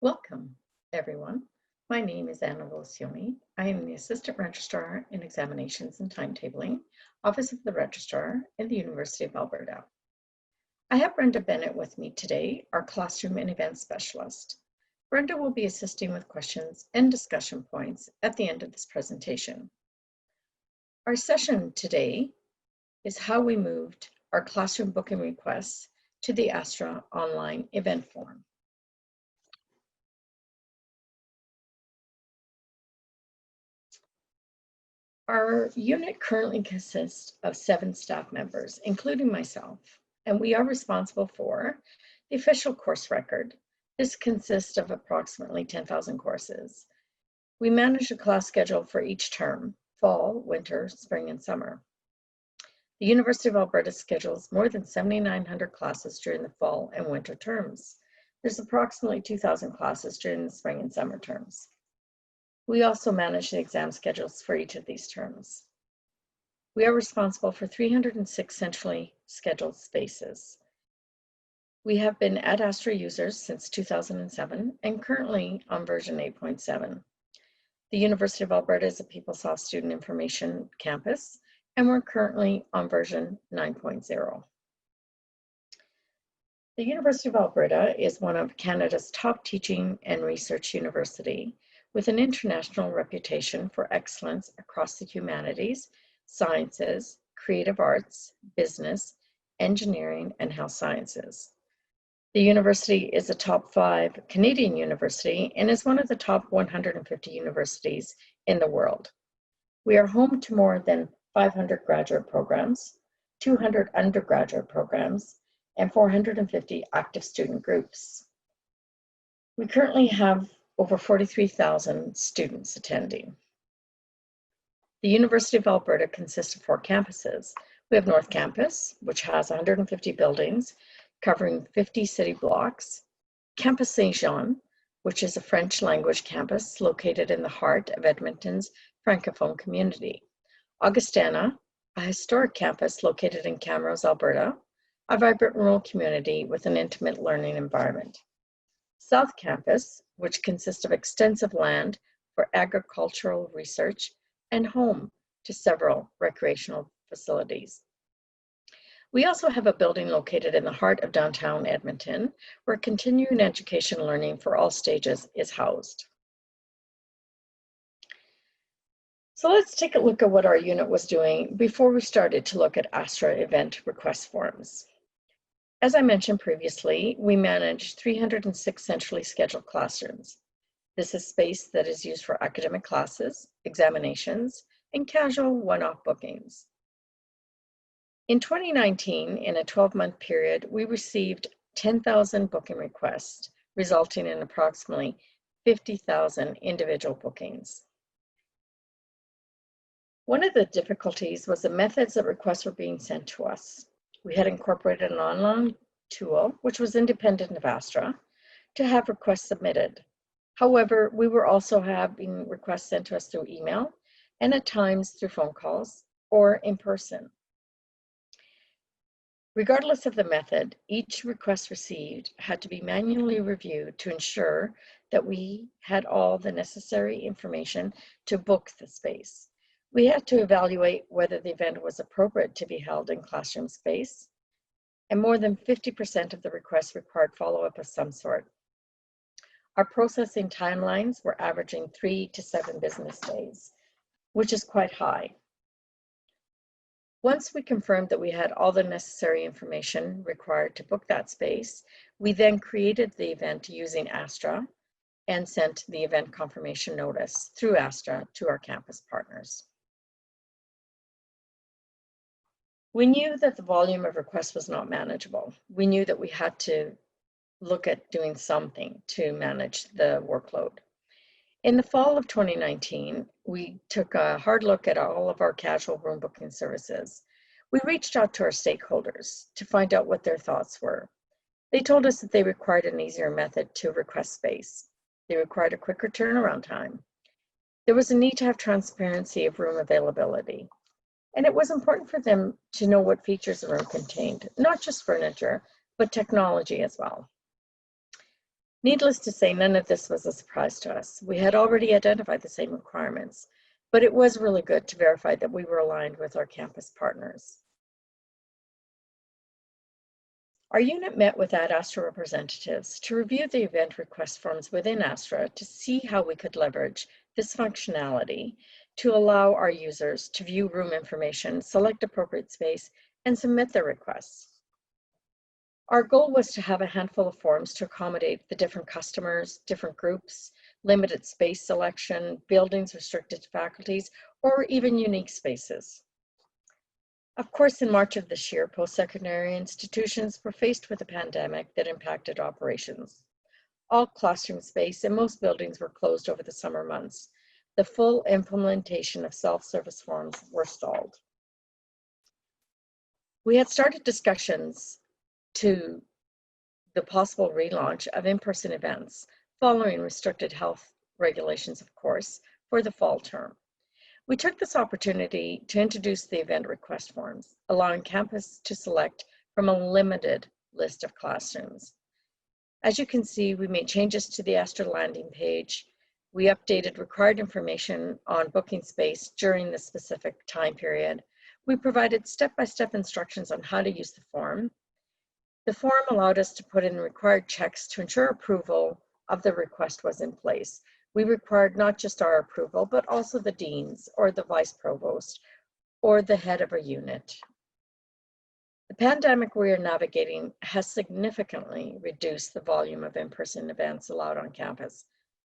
Welcome, everyone. My name is Anna Volsioni. I am the Assistant Registrar in Examinations and Timetabling, Office of the Registrar in the University of Alberta. I have Brenda Bennett with me today, our Classroom and Events Specialist. Brenda will be assisting with questions and discussion points at the end of this presentation. Our session today is how we moved our classroom booking requests to the Astra online event form. Our unit currently consists of 7 staff members, including myself, and we are responsible for the official course record. This consists of approximately 10,000 courses. We manage a class schedule for each term, fall, winter, spring, and summer. The University of Alberta schedules more than 7,900 classes during the fall and winter terms. There's approximately 2,000 classes during the spring and summer terms. We also manage the exam schedules for each of these terms. We are responsible for 306 centrally scheduled spaces. We have been at Astra users since 2007 and currently on version 8.7. The University of Alberta is a PeopleSoft student information campus, and we're currently on version 9.0. The University of Alberta is one of Canada's top teaching and research university, with an international reputation for excellence across the humanities, sciences, creative arts, business, engineering, and health sciences. The university is a top 5 Canadian university and is one of the top 150 universities in the world. We are home to more than 500 graduate programs, 200 undergraduate programs, and 450 active student groups. We currently have over 43,000 students attending. The University of Alberta consists of 4 campuses. We have North Campus, which has 150 buildings covering 50 city blocks. Campus Saint-Jean, which is a French language campus located in the heart of Edmonton's Francophone community. Augustana, a historic campus located in Camrose, Alberta, a vibrant rural community with an intimate learning environment. South Campus, which consists of extensive land for agricultural research and home to several recreational facilities. We also have a building located in the heart of downtown Edmonton, where continuing education learning for all stages is housed. So let's take a look at what our unit was doing before we started to look at Astra event request forms. As I mentioned previously, we manage 306 centrally scheduled classrooms. This is space that is used for academic classes, examinations, and casual one-off bookings. In 2019, in a 12-month period, we received 10,000 booking requests, resulting in approximately 50,000 individual bookings. One of the difficulties was the methods that requests were being sent to us. We had incorporated an online tool, which was independent of Astra, to have requests submitted. However, we were also having requests sent to us through email and at times through phone calls or in person. Regardless of the method, each request received had to be manually reviewed to ensure that we had all the necessary information to book the space. We had to evaluate whether the event was appropriate to be held in classroom space, and more than 50% of the requests required follow-up of some sort. Our processing timelines were averaging 3 to 7 business days, which is quite high. Once we confirmed that we had all the necessary information required to book that space, we then created the event using Astra and sent the event confirmation notice through Astra to our campus partners. We knew that the volume of requests was not manageable. We knew that we had to look at doing something to manage the workload. In the fall of 2019, we took a hard look at all of our casual room booking services. We reached out to our stakeholders to find out what their thoughts were. They told us that they required an easier method to request space. They required a quicker turnaround time. There was a need to have transparency of room availability. And it was important for them to know what features the room contained, not just furniture, but technology as well. Needless to say, none of this was a surprise to us. We had already identified the same requirements, but it was really good to verify that we were aligned with our campus partners. Our unit met with Astra representatives to review the event request forms within Astra to see how we could leverage this functionality to allow our users to view room information, select appropriate space, and submit their requests. Our goal was to have a handful of forms to accommodate the different customers, different groups, limited space selection, buildings restricted to faculties, or even unique spaces. Of course, in March of this year, post-secondary institutions were faced with a pandemic that impacted operations. All classroom space and most buildings were closed over the summer months. The full implementation of self-service forms were stalled. We had started discussions to the possible relaunch of in-person events following restricted health regulations, of course, for the fall term. We took this opportunity to introduce the event request forms, allowing campus to select from a limited list of classrooms. As you can see, we made changes to the Astra landing page. We updated required information on booking space during the specific time period. We provided step-by-step instructions on how to use the form. The form allowed us to put in required checks to ensure approval of the request was in place. We required not just our approval, but also the dean's or the vice provost or the head of a unit. The pandemic we are navigating has significantly reduced the volume of in-person events allowed on campus.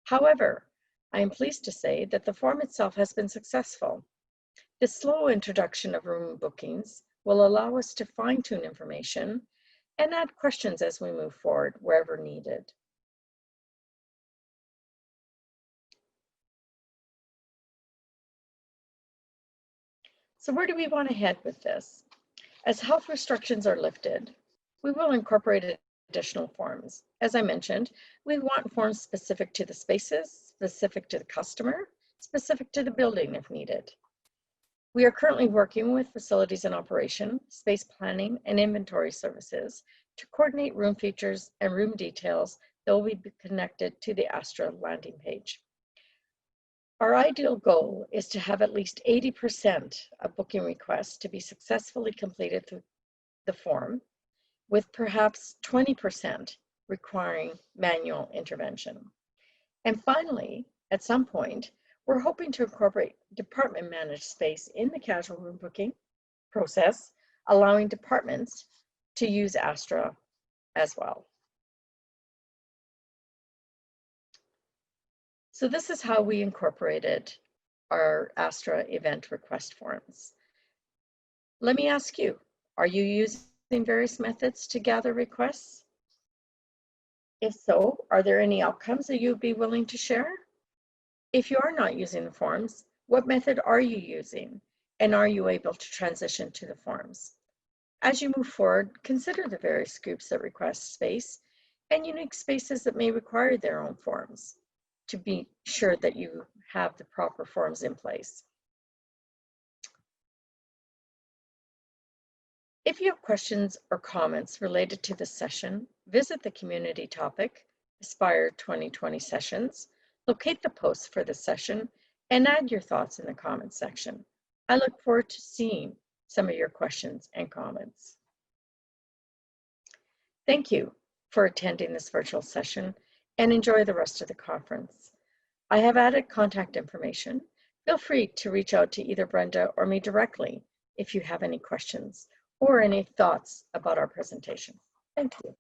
However, I am pleased to say that the form itself has been successful. The slow introduction of room bookings will allow us to fine-tune information and add questions as we move forward wherever needed. So where do we want to head with this? As health restrictions are lifted, we will incorporate additional forms. As I mentioned, we want forms specific to the spaces, specific to the customer, specific to the building if needed. We are currently working with facilities and operation, space planning, and inventory services to coordinate room features and room details that will be connected to the Astra landing page. Our ideal goal is to have at least 80% of booking requests to be successfully completed through the form, with perhaps 20% requiring manual intervention. And finally, at some point, we're hoping to incorporate department managed space in the casual room booking process, allowing departments to use Astra as well. So this is how we incorporated our Astra event request forms. Let me ask you, are you using various methods to gather requests? If so, are there any outcomes that you'd be willing to share? If you are not using the forms, what method are you using? And are you able to transition to the forms? As you move forward, consider the various groups that request space and unique spaces that may require their own forms to be sure that you have the proper forms in place. If you have questions or comments related to this session, visit the community topic, Aspire 2020 sessions, locate the posts for this session, and add your thoughts in the comments section. I look forward to seeing some of your questions and comments. Thank you for attending this virtual session and enjoy the rest of the conference. I have added contact information. Feel free to reach out to either Brenda or me directly if you have any questions or any thoughts about our presentation. Thank you.